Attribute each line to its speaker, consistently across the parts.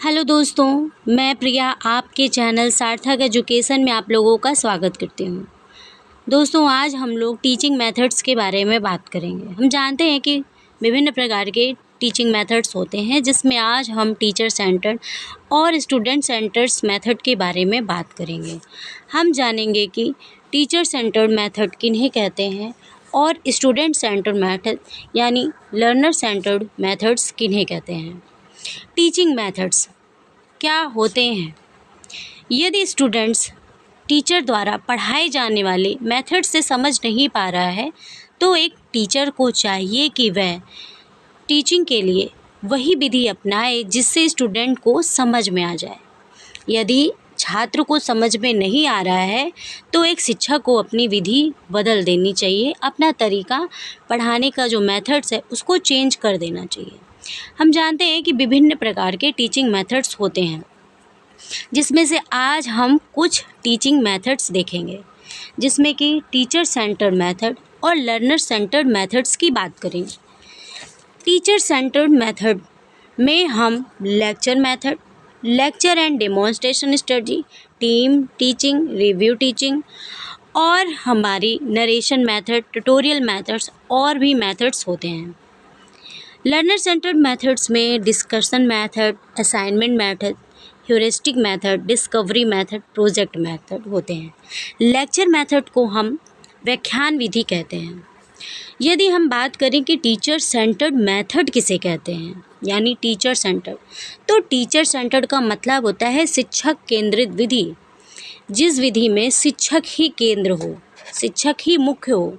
Speaker 1: Hello दोस्तों, मैं प्रिया आपके चैनल सार्थक एजुकेशन में आप लोगों का स्वागत करती हूँ। दोस्तों, आज हम लोग टीचिंग मेथड्स के बारे में बात करेंगे। हम जानते हैं कि विभिन्न प्रकार के टीचिंग मेथड्स होते हैं, जिसमें आज हम टीचर सेंटर्ड और स्टूडेंट सेंटर्स मेथड के बारे में बात करेंगे। हम जानेंगे कि टीचर सेंटर्ड मेथड किन्हें कहते हैं और स्टूडेंट सेंटर्ड मेथड यानी लर्नर सेंटर्ड मेथड्स किन्हें कहते हैं। टीचिंग मेथड्स क्या होते हैं? यदि स्टूडेंट्स टीचर द्वारा पढ़ाए जाने वाले मेथड से समझ नहीं पा रहा है, तो एक टीचर को चाहिए कि वह टीचिंग के लिए वही विधि अपनाए जिससे स्टूडेंट को समझ में आ जाए। यदि छात्र को समझ में नहीं आ रहा है, तो एक शिक्षक को अपनी विधि बदल देनी चाहिए। अपना तरीका पढ़ाने का जो मेथड्स है उसको चेंज कर देना चाहिए। हम जानते हैं कि विभिन्न प्रकार के टीचिंग मेथड्स होते हैं, जिसमें से आज हम कुछ टीचिंग मेथड्स देखेंगे, जिसमें कि टीचर सेंटर्ड मेथड और लर्नर सेंटर्ड मेथड्स की बात करेंगे। टीचर सेंटर्ड मेथड में हम lecture method, lecture and demonstration study, team teaching, review teaching और हमारी नरेशन मेथड, ट्यूटोरियल मेथड्स और भी मेथड्स होते हैं। लर्नर सेंटर्ड मेथड्स में discussion method, assignment method, heuristic method, discovery method, project method होते हैं। लेक्चर मेथड को हम व्याख्यान विधि कहते हैं। यदि हम बात करें कि टीचर सेंटर्ड मेथड किसे कहते हैं, यानी टीचर सेंटर्ड, तो टीचर सेंटर्ड का मतलब होता है शिक्षक केंद्रित विधि, जिस विधि में शिक्षक ही केंद्र हो, शिक्षक ही मुख्य हो,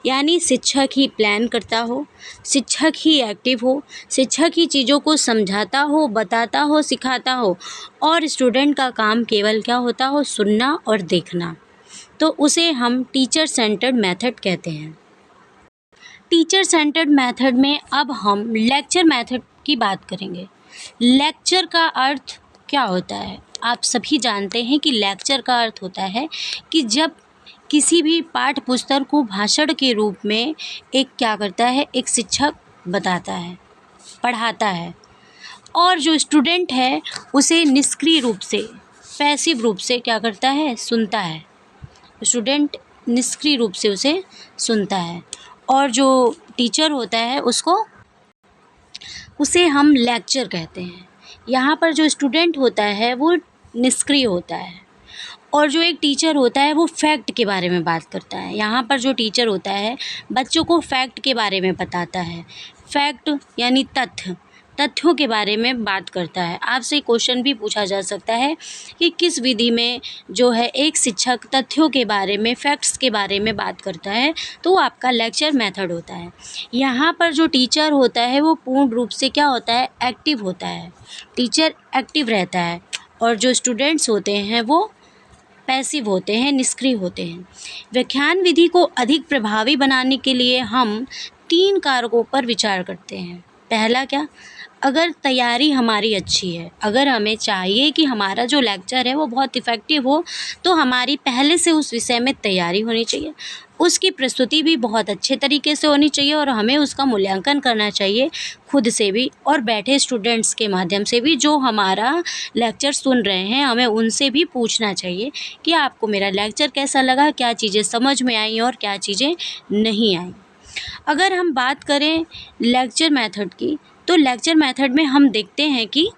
Speaker 1: यानी शिक्षक ही प्लान करता हो, शिक्षक ही एक्टिव हो, शिक्षक ही चीज़ों को समझाता हो, बताता हो, सिखाता हो और स्टूडेंट का काम केवल क्या होता हो, सुनना और देखना। तो उसे हम टीचर सेंटर्ड मेथड कहते हैं। टीचर सेंटर्ड मेथड में अब हम लेक्चर मेथड की बात करेंगे। लेक्चर का अर्थ क्या होता है? आप सभी जानते हैं कि लेक्चर का अर्थ होता है कि जब किसी भी पाठ्य पुस्तक को भाषण के रूप में एक क्या करता है, एक शिक्षक बताता है, पढ़ाता है और जो स्टूडेंट है उसे निष्क्रिय रूप से, पैसिव रूप से क्या करता है, सुनता है। स्टूडेंट निष्क्रिय रूप से उसे सुनता है और जो टीचर होता है उसे हम लेक्चर कहते हैं। यहाँ पर जो स्टूडेंट होता है वो निष्क्रिय होता है और जो एक टीचर होता है वो फैक्ट के बारे में बात करता है। यहाँ पर जो टीचर होता है बच्चों को फैक्ट के बारे में बताता है। फैक्ट यानी तथ्यों के बारे में बात करता है। आपसे क्वेश्चन भी पूछा जा सकता है कि किस विधि में जो है एक शिक्षक तथ्यों के बारे में, फैक्ट्स के बारे में बात करता है, तो वो आपका लेक्चर मेथड होता है। यहाँ पर जो टीचर होता है वो पूर्ण रूप से क्या होता है, एक्टिव होता है। टीचर एक्टिव रहता है और जो स्टूडेंट्स होते हैं वो पैसिव होते हैं, निष्क्रिय होते हैं। व्याख्यान विधि को अधिक प्रभावी बनाने के लिए हम 3 कारकों पर विचार करते हैं। पहला क्या, अगर तैयारी हमारी अच्छी है, अगर हमें चाहिए कि हमारा जो लेक्चर है वो बहुत इफ़ेक्टिव हो, तो हमारी पहले से उस विषय में तैयारी होनी चाहिए, उसकी प्रस्तुति भी बहुत अच्छे तरीके से होनी चाहिए और हमें उसका मूल्यांकन करना चाहिए खुद से भी और बैठे स्टूडेंट्स के माध्यम से भी जो हमारा लेक्चर सुन रहे हैं। हमें उनसे भी पूछना चाहिए कि आपको मेरा लेक्चर कैसा लगा, क्या चीज़ें समझ में आई और क्या चीज़ें नहीं आई। अगर हम बात करें लेक्चर मेथड की, तो लेक्चर मेथड में हम देखते हैं कि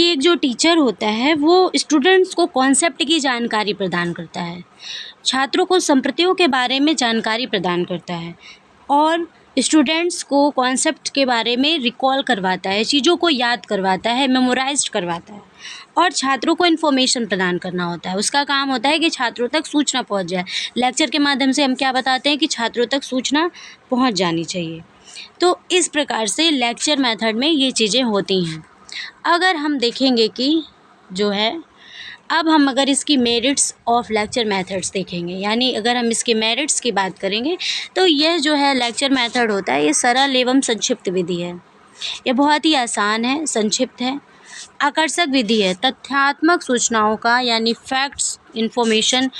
Speaker 1: एक जो टीचर होता है वो स्टूडेंट्स को कॉन्सेप्ट की जानकारी प्रदान करता है, छात्रों को संप्रतियों के बारे में जानकारी प्रदान करता है और स्टूडेंट्स को कॉन्सेप्ट के बारे में रिकॉल करवाता है, चीज़ों को याद करवाता है, मेमोराइज्ड करवाता है और छात्रों को इन्फॉर्मेशन प्रदान करना होता है। उसका काम होता है कि छात्रों तक सूचना पहुंच जाए। लेक्चर के माध्यम से हम क्या बताते हैं कि छात्रों तक सूचना पहुंच जानी चाहिए। तो इस प्रकार से लेक्चर मेथड में ये चीज़ें होती हैं। अगर हम देखेंगे कि जो है, अब हम अगर इसकी मेरिट्स ऑफ लेक्चर मेथड्स देखेंगे, यानी अगर हम इसके मेरिट्स की बात करेंगे, तो यह जो है लेक्चर मेथड होता है, ये सरल एवं संक्षिप्त विधि है। ये बहुत ही आसान है, संक्षिप्त है, आकर्षक विधि है। तथ्यात्मक सूचनाओं का यानी फैक्ट्स, इन्फॉर्मेशन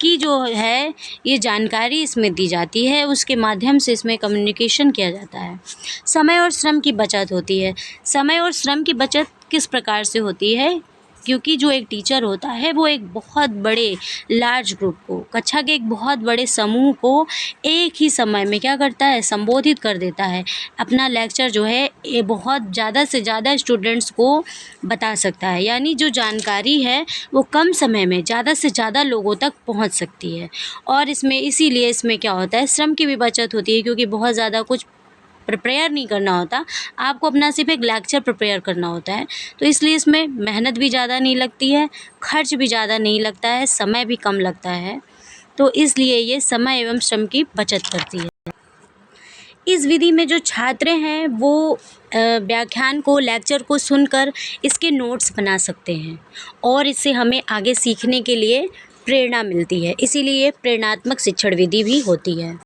Speaker 1: की जो है ये जानकारी इसमें दी जाती है, उसके माध्यम से इसमें कम्युनिकेशन किया जाता है। समय और श्रम की बचत होती है। समय और श्रम की बचत किस प्रकार से होती है, क्योंकि जो एक टीचर होता है वो एक बहुत बड़े लार्ज ग्रुप को, कक्षा के एक बहुत बड़े समूह को एक ही समय में क्या करता है, संबोधित कर देता है। अपना लेक्चर जो है ये बहुत ज़्यादा से ज़्यादा स्टूडेंट्स को बता सकता है, यानी जो जानकारी है वो कम समय में ज़्यादा से ज़्यादा लोगों तक पहुंच सकती है। और इसीलिए इसमें क्या होता है, श्रम की भी बचत होती है, क्योंकि बहुत ज़्यादा कुछ प्रिपेयर नहीं करना होता, आपको अपना सिर्फ एक लेक्चर प्रिपेयर करना होता है। तो इसलिए इसमें मेहनत भी ज़्यादा नहीं लगती है, खर्च भी ज़्यादा नहीं लगता है, समय भी कम लगता है। तो इसलिए ये समय एवं श्रम की बचत करती है। इस विधि में जो छात्र हैं वो व्याख्यान को, लेक्चर को सुनकर इसके नोट्स बना सकते हैं और इससे हमें आगे सीखने के लिए प्रेरणा मिलती है। इसीलिए ये प्रेरणात्मक शिक्षण विधि भी होती है।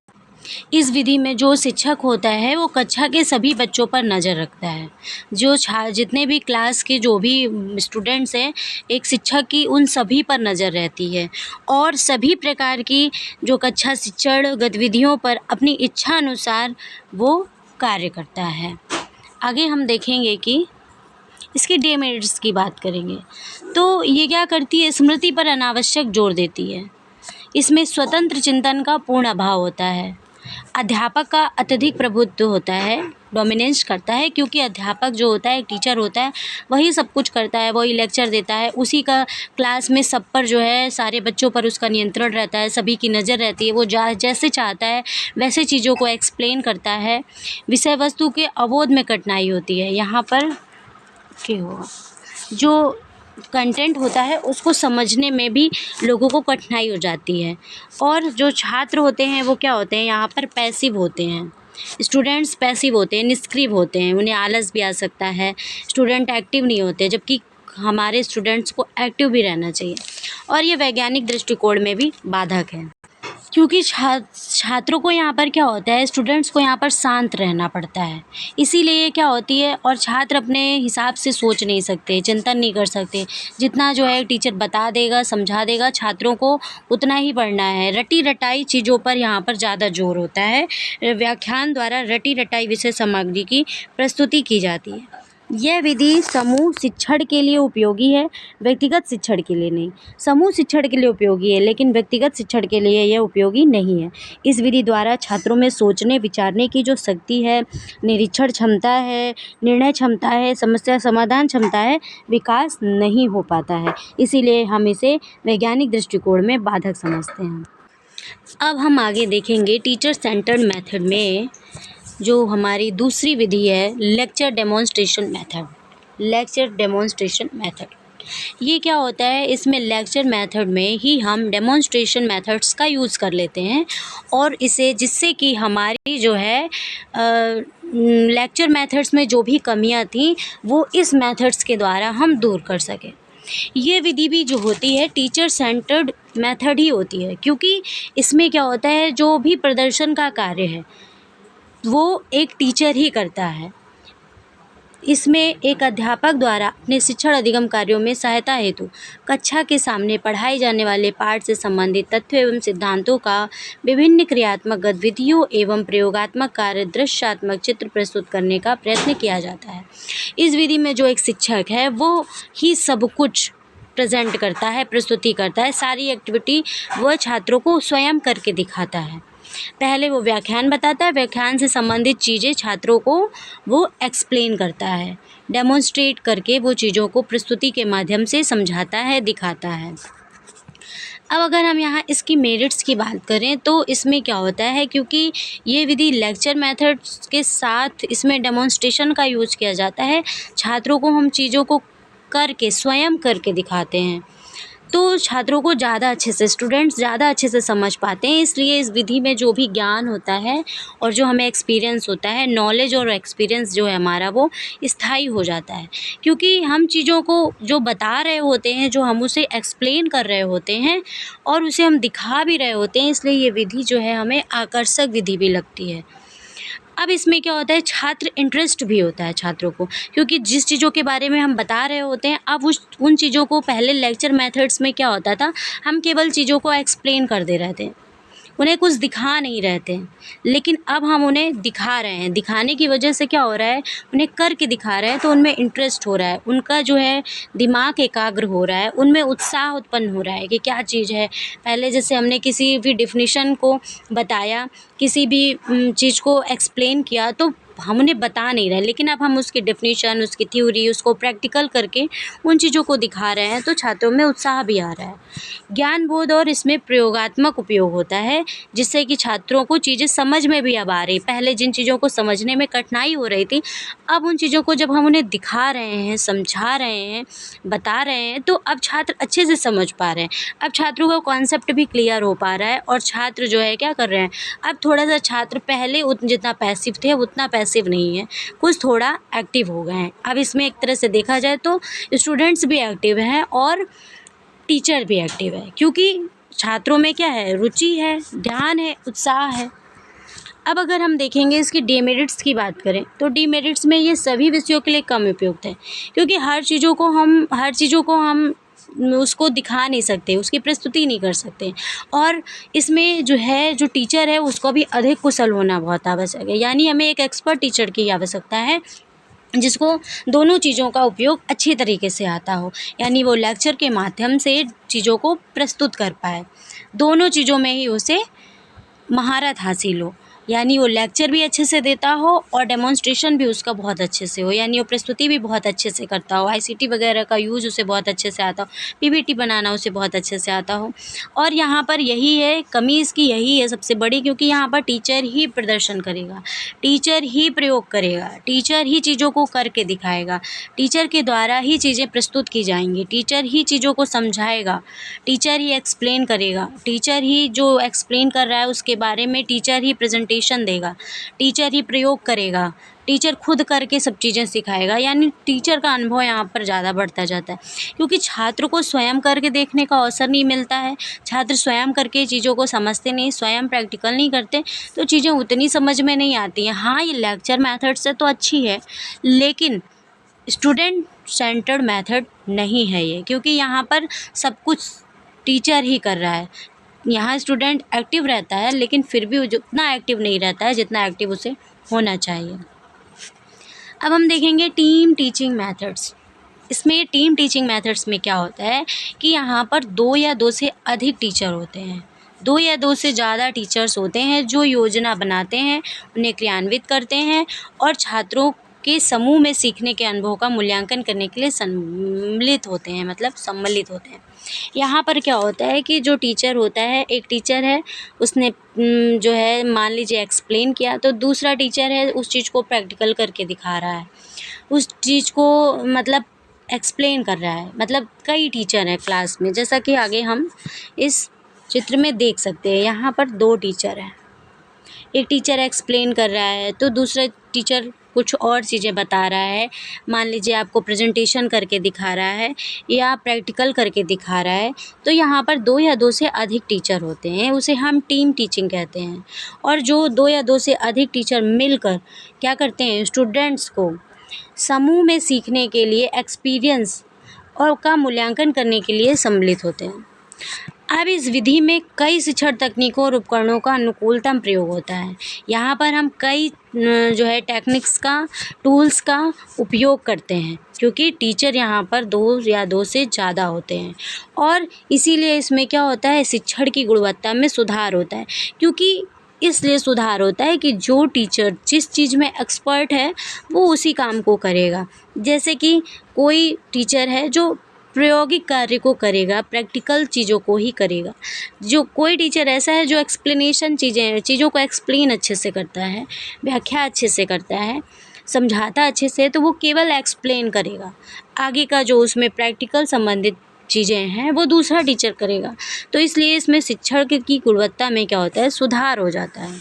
Speaker 1: इस विधि में जो शिक्षक होता है वो कक्षा के सभी बच्चों पर नज़र रखता है। जितने भी क्लास के जो भी स्टूडेंट्स हैं, एक शिक्षक की उन सभी पर नज़र रहती है और सभी प्रकार की जो कक्षा शिक्षण गतिविधियों पर अपनी इच्छा अनुसार वो कार्य करता है। आगे हम देखेंगे कि इसके डिमेरिट्स की बात करेंगे। तो ये क्या करती है, स्मृति पर अनावश्यक जोर देती है। इसमें स्वतंत्र चिंतन का पूर्ण अभाव होता है। अध्यापक का अत्यधिक प्रभुत्व होता है, डोमिनेंस करता है, क्योंकि अध्यापक जो होता है, एक टीचर होता है, वही सब कुछ करता है, वही लेक्चर देता है, उसी का क्लास में सब पर जो है, सारे बच्चों पर उसका नियंत्रण रहता है, सभी की नज़र रहती है। वो जैसे चाहता है वैसे चीज़ों को एक्सप्लेन करता है। विषय वस्तु के अवबोध में कठिनाई होती है। यहाँ पर क्या होगा, जो कंटेंट होता है उसको समझने में भी लोगों को कठिनाई हो जाती है। और जो छात्र होते हैं वो क्या होते हैं, यहाँ पर पैसिव होते हैं। स्टूडेंट्स पैसिव होते हैं, निष्क्रिय होते हैं, उन्हें आलस भी आ सकता है। स्टूडेंट एक्टिव नहीं होते, जबकि हमारे स्टूडेंट्स को एक्टिव भी रहना चाहिए। और ये वैज्ञानिक दृष्टिकोण में भी बाधक है, क्योंकि छात्रों को यहाँ पर क्या होता है, स्टूडेंट्स को यहाँ पर शांत रहना पड़ता है। इसीलिए क्या होती है, और छात्र अपने हिसाब से सोच नहीं सकते, चिंतन नहीं कर सकते। जितना जो है टीचर बता देगा, समझा देगा, छात्रों को उतना ही पढ़ना है। रटी रटाई चीज़ों पर यहाँ पर ज़्यादा जोर होता है। व्याख्यान द्वारा रटी रटाई विषय सामग्री की प्रस्तुति की जाती है। यह विधि समूह शिक्षण के लिए उपयोगी है, व्यक्तिगत शिक्षण के लिए नहीं। समूह शिक्षण के लिए उपयोगी है, लेकिन व्यक्तिगत शिक्षण के लिए यह उपयोगी नहीं है। इस विधि द्वारा छात्रों में सोचने विचारने की जो शक्ति है, निरीक्षण क्षमता है, निर्णय क्षमता है, समस्या समाधान क्षमता है, विकास नहीं हो पाता है। इसीलिए हम इसे वैज्ञानिक दृष्टिकोण में बाधक समझते हैं। अब हम आगे देखेंगे टीचर सेंटर्ड मेथड में जो हमारी दूसरी विधि है, lecture demonstration method. Lecture demonstration method ये क्या होता है, इसमें लेक्चर मेथड में ही हम डेमोन्स्ट्रेशन मेथड्स का यूज़ कर लेते हैं और जिससे कि हमारी जो है लेक्चर मेथड्स में जो भी कमियां थी वो इस मेथड्स के द्वारा हम दूर कर सकें। ये विधि भी जो होती है टीचर सेंटर्ड मेथड ही होती है, क्योंकि इसमें क्या होता है, जो भी प्रदर्शन का कार्य है वो एक टीचर ही करता है। इसमें एक अध्यापक द्वारा अपने शिक्षण अधिगम कार्यों में सहायता हेतु कक्षा के सामने पढ़ाए जाने वाले पाठ से संबंधित तथ्यों एवं सिद्धांतों का विभिन्न क्रियात्मक गतिविधियों एवं प्रयोगात्मक कार्य दृश्यात्मक चित्र प्रस्तुत करने का प्रयत्न किया जाता है। इस विधि में जो एक शिक्षक है वो ही सब कुछ प्रेजेंट करता है, प्रस्तुति करता है, सारी एक्टिविटी वह छात्रों को स्वयं करके दिखाता है। पहले वो व्याख्यान बताता है, व्याख्यान से संबंधित चीज़ें छात्रों को वो एक्सप्लेन करता है, डेमोन्स्ट्रेट करके वो चीज़ों को प्रस्तुति के माध्यम से समझाता है, दिखाता है। अब अगर हम यहाँ इसकी मेरिट्स की बात करें तो इसमें क्या होता है, क्योंकि ये विधि लेक्चर मेथड्स के साथ इसमें डेमोन्स्ट्रेशन का यूज़ किया जाता है, छात्रों को हम चीज़ों को करके स्वयं करके दिखाते हैं, तो छात्रों को ज़्यादा अच्छे से, स्टूडेंट्स ज़्यादा अच्छे से समझ पाते हैं। इसलिए इस विधि में जो भी ज्ञान होता है और जो हमें एक्सपीरियंस होता है, नॉलेज और एक्सपीरियंस जो है हमारा, वो स्थायी हो जाता है, क्योंकि हम चीज़ों को जो बता रहे होते हैं, जो हम उसे एक्सप्लेन कर रहे होते हैं और उसे हम दिखा भी रहे होते हैं, इसलिए ये विधि जो है हमें आकर्षक विधि भी लगती है। अब इसमें क्या होता है, छात्र इंटरेस्ट भी होता है छात्रों को, क्योंकि जिस चीज़ों के बारे में हम बता रहे होते हैं, अब उन चीज़ों को पहले लेक्चर मेथड्स में क्या होता था, हम केवल चीज़ों को एक्सप्लेन कर दे रहे थे, उन्हें कुछ दिखा नहीं रहे थे, लेकिन अब हम उन्हें दिखा रहे हैं। दिखाने की वजह से क्या हो रहा है, उन्हें करके दिखा रहे हैं तो उनमें इंटरेस्ट हो रहा है, उनका जो है दिमाग एकाग्र हो रहा है, उनमें उत्साह उत्पन्न हो रहा है कि क्या चीज़ है। पहले जैसे हमने किसी भी डेफिनेशन को बताया, किसी भी चीज़ को एक्सप्लेन किया तो हम उन्हें बता नहीं रहे, लेकिन अब हम उसकी डेफिनेशन, उसकी थ्योरी, उसको प्रैक्टिकल करके उन चीज़ों को दिखा रहे हैं, तो छात्रों में उत्साह भी आ रहा है। ज्ञान बोध और इसमें प्रयोगात्मक उपयोग होता है, जिससे कि छात्रों को चीज़ें समझ में भी अब आ रही। पहले जिन चीज़ों को समझने में कठिनाई हो रही थी, अब उन चीज़ों को जब हम उन्हें दिखा रहे हैं, समझा रहे हैं, बता रहे हैं, तो अब छात्र अच्छे से समझ पा रहे हैं। अब छात्रों का कॉन्सेप्ट भी क्लियर हो पा रहा है और छात्र जो है क्या कर रहे हैं, अब थोड़ा-सा छात्र पहले जितना पैसिव थे उतना पैसिव नहीं है, कुछ थोड़ा एक्टिव हो गए हैं। अब इसमें एक तरह से देखा जाए तो स्टूडेंट्स भी एक्टिव हैं और टीचर भी एक्टिव है, क्योंकि छात्रों में क्या है, रुचि है, ध्यान है, उत्साह है। अब अगर हम देखेंगे इसकी डीमेरिट्स की बात करें, तो डीमेरिट्स में ये सभी विषयों के लिए कम उपयुक्त है, क्योंकि हर चीज़ों को हम उसको दिखा नहीं सकते, उसकी प्रस्तुति नहीं कर सकते। और इसमें जो है, जो टीचर है उसको भी अधिक कुशल होना बहुत आवश्यक है, यानी हमें एक एक्सपर्ट टीचर की आवश्यकता है, जिसको दोनों चीज़ों का उपयोग अच्छी तरीके से आता हो, यानी वो लेक्चर के माध्यम से चीज़ों को प्रस्तुत कर पाए, दोनों चीज़ों में ही उसे महारत हासिल हो, यानी वो लेक्चर भी अच्छे से देता हो और डेमोन्स्ट्रेशन भी उसका बहुत अच्छे से हो, यानी वो प्रस्तुति भी बहुत अच्छे से करता हो, आईसीटी वगैरह का यूज़ उसे बहुत अच्छे से आता हो, पीपीटी बनाना उसे बहुत अच्छे से आता हो। और यहाँ पर यही है कमी, इसकी यही है सबसे बड़ी, क्योंकि यहाँ पर टीचर ही प्रदर्शन करेगा, टीचर ही प्रयोग करेगा, टीचर ही चीज़ों को करके दिखाएगा, टीचर के द्वारा ही चीज़ें प्रस्तुत की जाएंगी, टीचर ही चीज़ों को समझाएगा, टीचर ही एक्सप्लेन करेगा, टीचर ही जो एक्सप्लेन कर रहा है उसके बारे में टीचर ही प्रेजेंटेशन देगा, टीचर ही प्रयोग करेगा, टीचर खुद करके सब चीज़ें सिखाएगा, यानी टीचर का अनुभव यहाँ पर ज़्यादा बढ़ता जाता है, क्योंकि छात्र को स्वयं करके देखने का अवसर नहीं मिलता है, छात्र स्वयं करके चीज़ों को समझते नहीं, स्वयं प्रैक्टिकल नहीं करते, तो चीज़ें उतनी समझ में नहीं आती हैं। हाँ, ये लेक्चर मेथड से तो अच्छी है, लेकिन स्टूडेंट सेंटर्ड मेथड नहीं है ये, क्योंकि यहाँ पर सब कुछ टीचर ही कर रहा है। यहाँ स्टूडेंट एक्टिव रहता है, लेकिन फिर भी उतना एक्टिव नहीं रहता है जितना एक्टिव उसे होना चाहिए। अब हम देखेंगे टीम टीचिंग मेथड्स। इसमें टीम टीचिंग मेथड्स में क्या होता है कि यहाँ पर 2 या 2 से अधिक टीचर होते हैं, 2 या 2 से ज़्यादा टीचर्स होते हैं जो योजना बनाते हैं, उन्हें क्रियान्वित करते हैं और छात्रों के समूह में सीखने के अनुभव का मूल्यांकन करने के लिए सम्मिलित होते हैं, मतलब सम्मिलित होते हैं। यहाँ पर क्या होता है कि जो टीचर होता है, एक टीचर है, उसने जो है मान लीजिए एक्सप्लेन किया, तो दूसरा टीचर है उस चीज़ को प्रैक्टिकल करके दिखा रहा है, उस चीज़ को मतलब एक्सप्लेन कर रहा है। मतलब कई टीचर हैं क्लास में, जैसा कि आगे हम इस चित्र में देख सकते हैं। यहाँ पर 2 टीचर हैं, एक टीचर एक्सप्लेन कर रहा है तो दूसरा टीचर कुछ और चीज़ें बता रहा है, मान लीजिए आपको प्रेजेंटेशन करके दिखा रहा है या प्रैक्टिकल करके दिखा रहा है। तो यहाँ पर 2 या 2 से अधिक टीचर होते हैं, उसे हम टीम टीचिंग कहते हैं। और जो 2 या 2 से अधिक टीचर मिलकर क्या करते हैं, स्टूडेंट्स को समूह में सीखने के लिए एक्सपीरियंस और का मूल्यांकन करने के लिए सम्मिलित होते हैं। अब इस विधि में कई शिक्षण तकनीकों और उपकरणों का अनुकूलतम प्रयोग होता है। यहाँ पर हम कई जो है टेक्निक्स का, टूल्स का उपयोग करते हैं, क्योंकि टीचर यहाँ पर 2 या 2 से ज़्यादा होते हैं और इसीलिए इसमें क्या होता है, शिक्षण की गुणवत्ता में सुधार होता है। क्योंकि इसलिए सुधार होता है कि जो टीचर जिस चीज़ में एक्सपर्ट है वो उसी काम को करेगा। जैसे कि कोई टीचर है जो प्रायोगिक कार्य को करेगा, प्रैक्टिकल चीज़ों को ही करेगा। जो कोई टीचर ऐसा है जो एक्सप्लेनेशन चीज़ों को एक्सप्लेन अच्छे से करता है, व्याख्या अच्छे से करता है, समझाता अच्छे से, तो वो केवल एक्सप्लेन करेगा। आगे का जो उसमें प्रैक्टिकल संबंधित चीज़ें हैं वो दूसरा टीचर करेगा। तो इसलिए इसमें शिक्षण की गुणवत्ता में क्या होता है, सुधार हो जाता है।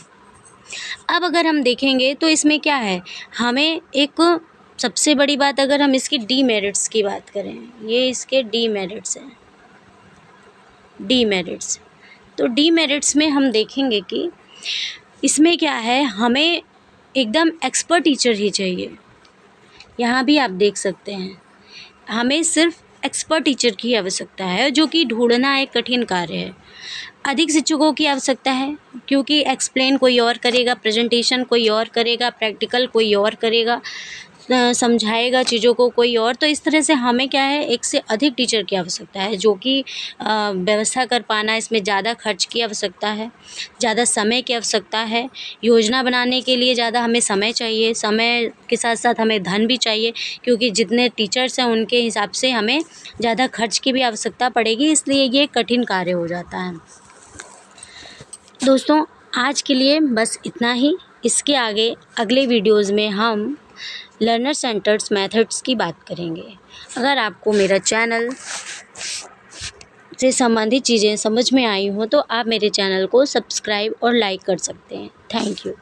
Speaker 1: अब अगर हम देखेंगे तो इसमें क्या है, हमें एक सबसे बड़ी बात, अगर हम इसकी डीमेरिट्स की बात करें, ये इसके डीमेरिट्स हैं, डीमेरिट्स। तो डीमेरिट्स में हम देखेंगे कि इसमें क्या है, हमें एकदम एक्सपर्ट टीचर ही चाहिए। यहाँ भी आप देख सकते हैं, हमें सिर्फ एक्सपर्ट टीचर की आवश्यकता है, जो कि ढूंढना एक कठिन कार्य है। अधिक शिक्षकों की आवश्यकता है, क्योंकि एक्सप्लेन कोई और करेगा, प्रेजेंटेशन कोई और करेगा, प्रैक्टिकल कोई और करेगा, समझाएगा चीज़ों को कोई और। तो इस तरह से हमें क्या है, एक से अधिक टीचर की आवश्यकता है, जो कि व्यवस्था कर पाना, इसमें ज़्यादा खर्च की आवश्यकता है, ज़्यादा समय की आवश्यकता है। योजना बनाने के लिए ज़्यादा हमें समय चाहिए, समय के साथ साथ हमें धन भी चाहिए, क्योंकि जितने टीचर्स हैं उनके हिसाब से हमें ज़्यादा खर्च की भी आवश्यकता पड़ेगी, इसलिए ये कठिन कार्य हो जाता है। दोस्तों, आज के लिए बस इतना ही। इसके आगे अगले वीडियोज़ में हम लर्नर सेंटर्स मेथड्स की बात करेंगे। अगर आपको मेरा चैनल से संबंधित चीज़ें समझ में आई हों तो आप मेरे चैनल को सब्सक्राइब और लाइक कर सकते हैं। Thank you.